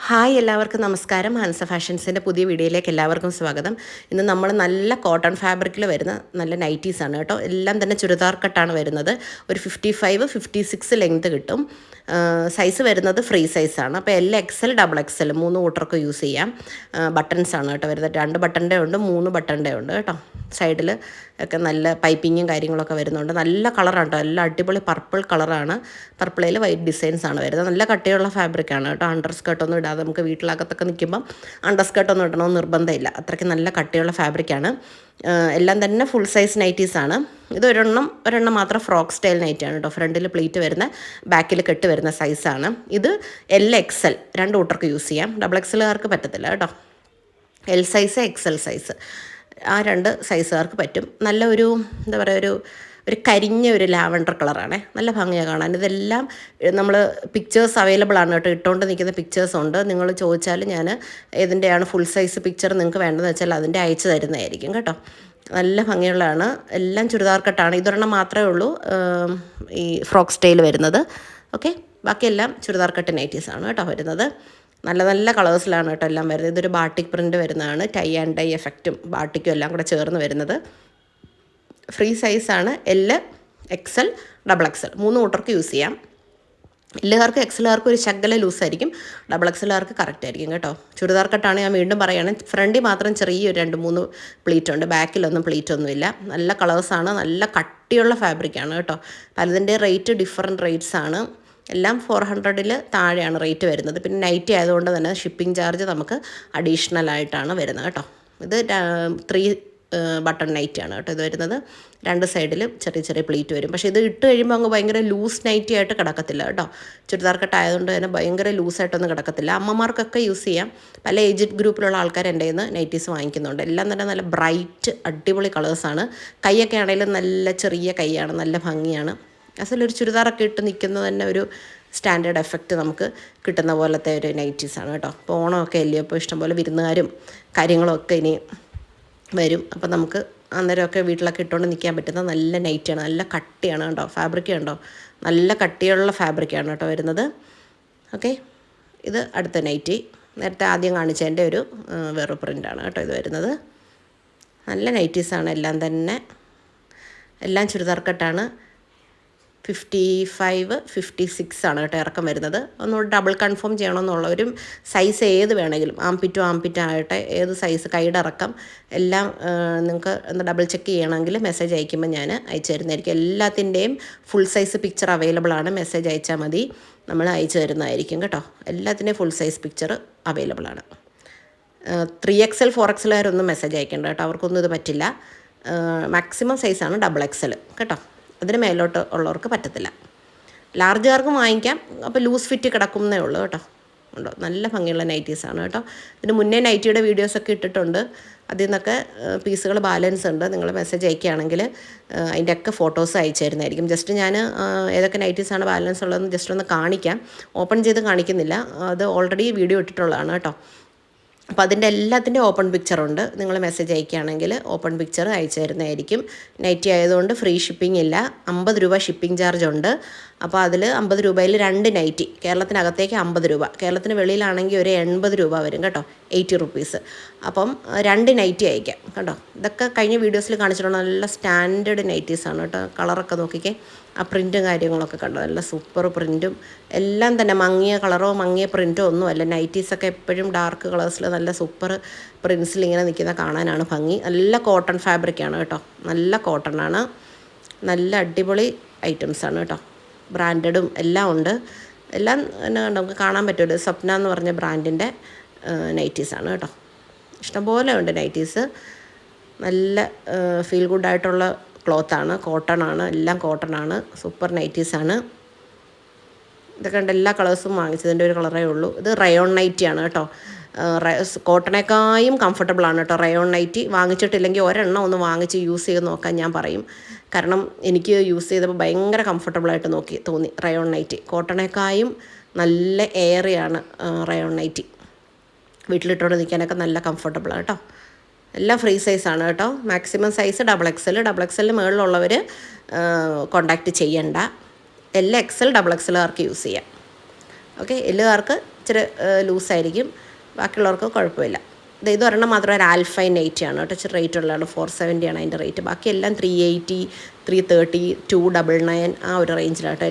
Hi എല്ലാവർക്കും നമസ്കാരം. ഹൻസ ഫാഷൻസിൻ്റെ പുതിയ വീഡിയോയിലേക്ക് എല്ലാവർക്കും സ്വാഗതം. ഇന്ന് നമ്മൾ നല്ല കോട്ടൺ ഫാബ്രിക്കിൽ വരുന്ന നല്ല നൈറ്റീസാണ് കേട്ടോ. എല്ലാം തന്നെ ചുരിദാർ കട്ടാണ് വരുന്നത്. ഒരു 55-56 ലെങ്ത് കിട്ടും. സൈസ് വരുന്നത് ഫ്രീ സൈസാണ്. അപ്പോൾ XL XXL 3 കൂട്ടർക്ക് യൂസ് ചെയ്യാം. ബട്ടൺസാണ് കേട്ടോ വരുന്നത്. 2 ബട്ടൻ്റെ ഉണ്ട്, 3 ബട്ടൻ്റെ ഉണ്ട് കേട്ടോ. സൈഡിൽ ഒക്കെ നല്ല പൈപ്പിങ്ങും കാര്യങ്ങളൊക്കെ വരുന്നുണ്ട്. നല്ല കളറാണ് കേട്ടോ. എല്ലാം അടിപൊളി പർപ്പിൾ കളറാണ്. പർപ്പിളിൽ വൈറ്റ് ഡിസൈൻസാണ് വരുന്നത്. നല്ല കട്ടിയുള്ള ഫാബ്രിക്കാണ് കേട്ടോ. അണ്ടർ സ്കേർട്ടൊന്നും ഇടാതെ നമുക്ക് വീട്ടിലകത്തൊക്കെ നിൽക്കുമ്പം അണ്ടർ സ്കേർട്ടൊന്നും ഇടണമെന്ന് നിർബന്ധമില്ല. അത്രയ്ക്ക് നല്ല കട്ടിയുള്ള ഫാബ്രിക്കാണ്. എല്ലാം തന്നെ ഫുൾ സൈസ് നൈറ്റീസാണ്. ഇത് ഒരെണ്ണം മാത്രം ഫ്രോക്ക് സ്റ്റൈൽ നൈറ്റിയാണ് കേട്ടോ. ഫ്രണ്ടിൽ പ്ലീറ്റ് വരുന്ന, ബാക്കിൽ കെട്ട് വരുന്ന സൈസാണ്. ഇത് XL 2 കൂട്ടർക്ക് യൂസ് ചെയ്യാം. XXLകാർക്ക് പറ്റത്തില്ല കേട്ടോ. L സൈസ് XL സൈസ് ആ 2 സൈസുകാർക്ക് പറ്റും. നല്ല എന്താ പറയുക, ഒരു കരിഞ്ഞ ഒരു ലാവൻഡർ കളറാണ്. നല്ല ഭംഗിയാണ് കാണാൻ. ഇതെല്ലാം നമ്മൾ പിക്ചേഴ്സ് അവൈലബിൾ ആണ് കേട്ടോ. ഇട്ടുകൊണ്ട് നിൽക്കുന്ന പിക്ചേഴ്സ് ഉണ്ട്. നിങ്ങൾ ചോദിച്ചാൽ ഞാൻ ഏതിൻ്റെയാണ് ഫുൾ സൈസ് പിക്ചർ നിങ്ങൾക്ക് വേണ്ടതെന്ന് വെച്ചാൽ അതിൻ്റെ അയച്ചു തരുന്നതായിരിക്കും കേട്ടോ. നല്ല ഭംഗിയുള്ളതാണ്. എല്ലാം ചുരിദാർ കട്ടാണ്. ഇതൊരെണ്ണം മാത്രമേ ഉള്ളൂ ഈ ഫ്രോക്ക് സ്റ്റൈൽ വരുന്നത്. ഓക്കെ, ബാക്കിയെല്ലാം ചുരിദാർ കട്ട് നൈറ്റീസാണ് കേട്ടോ വരുന്നത്. നല്ല നല്ല കളേഴ്സിലാണ് കേട്ടോ എല്ലാം വരുന്നത്. ഇതൊരു ബാട്ടിക് പ്രിൻ്റ് വരുന്നതാണ്. ടൈ ആൻഡ് ഡൈ എഫക്റ്റും ബാട്ടിക്കും എല്ലാം കൂടെ ചേർന്ന് വരുന്നത്. ഫ്രീ സൈസാണ്. L XL XXL 3 കൂട്ടർക്ക് യൂസ് ചെയ്യാം. എല്ലുകാർക്ക് XLകാർക്ക് ഒരു ശകല ലൂസായിരിക്കും. XXLകാർക്ക് കറക്റ്റ് ആയിരിക്കും കേട്ടോ. ചുരിദാർ കട്ടാണ്, ഞാൻ വീണ്ടും പറയുകയാണ്. ഫ്രണ്ടിൽ മാത്രം ചെറിയൊരു 2-3 പ്ലീറ്റ് ഉണ്ട്, ബാക്കിലൊന്നും പ്ലീറ്റ് ഒന്നുമില്ല. നല്ല കളേഴ്സാണ്, നല്ല കട്ടിയുള്ള ഫാബ്രിക്കാണ് കേട്ടോ. പലതിൻ്റെ റേറ്റ് ഡിഫറെൻറ്റ് റേറ്റ്സ് ആണ്. എല്ലാം 400-ൽ താഴെയാണ് റേറ്റ് വരുന്നത്. പിന്നെ നൈറ്റി ആയതുകൊണ്ട് തന്നെ ഷിപ്പിംഗ് ചാർജ് നമുക്ക് അഡീഷണൽ ആയിട്ടാണ് വരുന്നത് കേട്ടോ. ഇത് 3 ബട്ടൺ നൈറ്റിയാണ് കേട്ടോ ഇത് വരുന്നത്. 2 സൈഡിലും ചെറിയ ചെറിയ പ്ലീറ്റ് വരും. പക്ഷേ ഇത് ഇട്ട് കഴിയുമ്പോൾ അങ്ങ് ഭയങ്കര ലൂസ് നൈറ്റി ആയിട്ട് കിടക്കത്തില്ല കേട്ടോ. ചുരിദാർ കട്ട് ആയതുകൊണ്ട് തന്നെ ഭയങ്കര ലൂസായിട്ടൊന്നും കിടക്കത്തില്ല. അമ്മമാർക്കൊക്കെ യൂസ് ചെയ്യാം. പല ഏജ് ഗ്രൂപ്പിലുള്ള ആൾക്കാർ എൻ്റെ കയ്യിൽ നിന്ന് നൈറ്റീസ് വാങ്ങിക്കുന്നുണ്ട്. എല്ലാം തന്നെ നല്ല ബ്രൈറ്റ് അടിപൊളി കളേഴ്സാണ്. കൈയൊക്കെ ആണെങ്കിലും നല്ല ചെറിയ കൈയാണ്, നല്ല ഭംഗിയാണ്. അസലൊരു ചുരിദാറൊക്കെ ഇട്ട് നിൽക്കുന്നത് തന്നെ ഒരു സ്റ്റാൻഡേർഡ് എഫക്റ്റ് നമുക്ക് കിട്ടുന്ന പോലത്തെ ഒരു നൈറ്റീസാണ് കേട്ടോ. അപ്പോൾ ഓണമൊക്കെ അല്ലയോ, അപ്പോൾ ഇഷ്ടംപോലെ വിരുന്നുകാരും കാര്യങ്ങളൊക്കെ ഇനി വരും. അപ്പോൾ നമുക്ക് അന്നേരമൊക്കെ വീട്ടിലൊക്കെ ഇട്ടുകൊണ്ട് നിൽക്കാൻ പറ്റുന്ന നല്ല നൈറ്റിയാണ്. നല്ല കട്ടിയാണ് കേട്ടോ. ഫാബ്രിക് കണ്ടോ, നല്ല കട്ടിയുള്ള ഫാബ്രിക്കാണ് കേട്ടോ വരുന്നത്. ഓക്കെ, ഇത് അടുത്ത നൈറ്റി. നേരത്തെ ആദ്യം കാണിച്ചതിൻ്റെ ഒരു വേറെ പ്രിൻ്റാണ് കേട്ടോ ഇത് വരുന്നത്. നല്ല നൈറ്റീസാണ് എല്ലാം തന്നെ. എല്ലാം ചുരിദാർ കട്ടാണ്. 55-56 ആണ് കേട്ടോ ഇറക്കം വരുന്നത്. ഒന്നുകൂടി ഡബിൾ കൺഫേം ചെയ്യണമെന്നുള്ളവരും സൈസ് ഏത് വേണമെങ്കിലും, ആംപിറ്റ് ആകട്ടെ, ഏത് സൈസ്, കൈയുടെ ഇറക്കം എല്ലാം നിങ്ങൾക്ക് ഒന്ന് ഡബിൾ ചെക്ക് ചെയ്യണമെങ്കിൽ മെസ്സേജ് അയക്കുമ്പോൾ ഞാൻ അയച്ചു തരുന്നതായിരിക്കും. എല്ലാത്തിൻ്റെയും ഫുൾ സൈസ് പിക്ചർ അവൈലബിൾ ആണ്. മെസ്സേജ് അയച്ചാൽ മതി, നമ്മൾ അയച്ചു തരുന്നതായിരിക്കും കേട്ടോ. എല്ലാത്തിൻ്റെയും ഫുൾ സൈസ് പിക്ചർ അവൈലബിൾ ആണ്. 3XL 4XLകാരൊന്നും മെസ്സേജ് അയക്കേണ്ട കേട്ടോ, അവർക്കൊന്നും ഇത് പറ്റില്ല. മാക്സിമം സൈസാണ് XXL കേട്ടോ. അതിന് മേലോട്ട് ഉള്ളവർക്ക് പറ്റത്തില്ല. ലാർജുകാർക്കും വാങ്ങിക്കാം. അപ്പോൾ ലൂസ് ഫിറ്റ് കിടക്കുന്നേ ഉള്ളൂ കേട്ടോ. ഉണ്ടോ, നല്ല ഭംഗിയുള്ള നൈറ്റീസാണ് കേട്ടോ. ഇതിന് മുന്നേ നൈറ്റിയുടെ വീഡിയോസൊക്കെ ഇട്ടിട്ടുണ്ട്. അതിൽ നിന്നൊക്കെ പീസുകൾ ബാലൻസ് ഉണ്ട്. നിങ്ങൾ മെസ്സേജ് അയക്കുകയാണെങ്കിൽ അതിൻ്റെയൊക്കെ ഫോട്ടോസ് അയച്ചു തരുന്നതായിരിക്കും. ജസ്റ്റ് ഞാൻ ഏതൊക്കെ നൈറ്റീസാണ് ബാലൻസ് ഉള്ളതെന്ന് ജസ്റ്റ് ഒന്ന് കാണിക്കാം. ഓപ്പൺ ചെയ്ത് കാണിക്കുന്നില്ല, അത് ഓൾറെഡി വീഡിയോ ഇട്ടിട്ടുള്ളതാണ് കേട്ടോ. അപ്പോൾ അതിൻ്റെ എല്ലാത്തിൻ്റെ ഓപ്പൺ പിക്ചറുണ്ട്. നിങ്ങൾ മെസ്സേജ് അയക്കുകയാണെങ്കിൽ ഓപ്പൺ പിക്ചർ അയച്ചു തരുന്നതായിരിക്കും. നൈറ്റി ആയതുകൊണ്ട് ഫ്രീ ഷിപ്പിംഗ് ഇല്ല, 50 രൂപ ഷിപ്പിംഗ് ചാർജ് ഉണ്ട്. അപ്പോൾ അതിൽ 50 രൂപയിൽ 2 നൈറ്റി. കേരളത്തിനകത്തേക്ക് 50 രൂപ, കേരളത്തിന് വെളിയിലാണെങ്കിൽ ഒരു 80 രൂപ വരും കേട്ടോ, 80 റുപ്പീസ്. അപ്പം 2 നൈറ്റി അയക്കാം കേട്ടോ. ഇതൊക്കെ കഴിഞ്ഞ വീഡിയോസിൽ കാണിച്ചിട്ടുണ്ട്. നല്ല സ്റ്റാൻഡേർഡ് നൈറ്റീസാണ് കേട്ടോ. കളറൊക്കെ നോക്കിക്കേ, ആ പ്രിൻറ്റും കാര്യങ്ങളൊക്കെ കണ്ടോ, നല്ല സൂപ്പർ പ്രിൻറ്റും എല്ലാം തന്നെ. മങ്ങിയ കളറോ മങ്ങിയ പ്രിൻറ്റോ ഒന്നുമല്ല. നൈറ്റീസൊക്കെ എപ്പോഴും ഡാർക്ക് കളേഴ്സിൽ നല്ല സൂപ്പർ പ്രിൻസിൽ ഇങ്ങനെ നിൽക്കുന്ന കാണാനാണ് ഭംഗി. നല്ല കോട്ടൺ ഫാബ്രിക്കാണ് കേട്ടോ, നല്ല കോട്ടണാണ്. നല്ല അടിപൊളി ഐറ്റംസാണ് കേട്ടോ. ബ്രാൻഡഡും എല്ലാം ഉണ്ട്. എല്ലാം നമുക്ക് കാണാൻ പറ്റുമല്ലോ. സ്വപ്ന എന്ന് പറഞ്ഞ ബ്രാൻഡിൻ്റെ നൈറ്റീസാണ് കേട്ടോ. ഇഷ്ടംപോലെ ഉണ്ട് നൈറ്റീസ്. നല്ല ഫീൽ ഗുഡായിട്ടുള്ള ക്ലോത്താണ്, കോട്ടണാണ്, എല്ലാം കോട്ടണാണ്. സൂപ്പർ നൈറ്റീസാണ്. ഇതൊക്കെ ഉണ്ട്. എല്ലാ കളേഴ്സും വാങ്ങിച്ചതിൻ്റെ ഒരു കളറേ ഉള്ളൂ. ഇത് റയോൺ നൈറ്റിയാണ് കേട്ടോ. കോട്ടണേക്കായും കംഫർട്ടബിളാണ് കേട്ടോ റയോൺ നൈറ്റി. വാങ്ങിച്ചിട്ടില്ലെങ്കിൽ ഒരെണ്ണം ഒന്ന് വാങ്ങിച്ച് യൂസ് ചെയ്ത് നോക്കാൻ ഞാൻ പറയും. കാരണം എനിക്ക് യൂസ് ചെയ്തപ്പോൾ ഭയങ്കര കംഫർട്ടബിളായിട്ട് തോന്നി റയോൺ നൈറ്റി. കോട്ടണേക്കായും നല്ല എയറിയാണ് റയോൺ നൈറ്റി. വീട്ടിലിട്ടോണ്ട് നിൽക്കാനൊക്കെ നല്ല കംഫർട്ടബിളാണ് കേട്ടോ. എല്ലാം ഫ്രീ സൈസാണ് കേട്ടോ. Maximum size XXL. XXL മുകളിലുള്ളവർ കോണ്ടാക്റ്റ് ചെയ്യണ്ട. XL XXLകാർക്ക് യൂസ് ചെയ്യാം. ഓക്കെ, എല്ലുകാർക്ക് ഇച്ചിരി ലൂസായിരിക്കും, ബാക്കിയുള്ളവർക്ക് കുഴപ്പമില്ല. ഇത് ഒരെണ്ണം മാത്രം ഒരു ആൽഫൈൻ 80 ആണ് കേട്ടോ, ഇച്ചിരി റേറ്റ് ഉള്ളതാണ്. 470 ആണ് അതിൻ്റെ റേറ്റ്. ബാക്കിയെല്ലാം 380, 330, 299 ആ ഒരു റേഞ്ചിലാട്ടോ.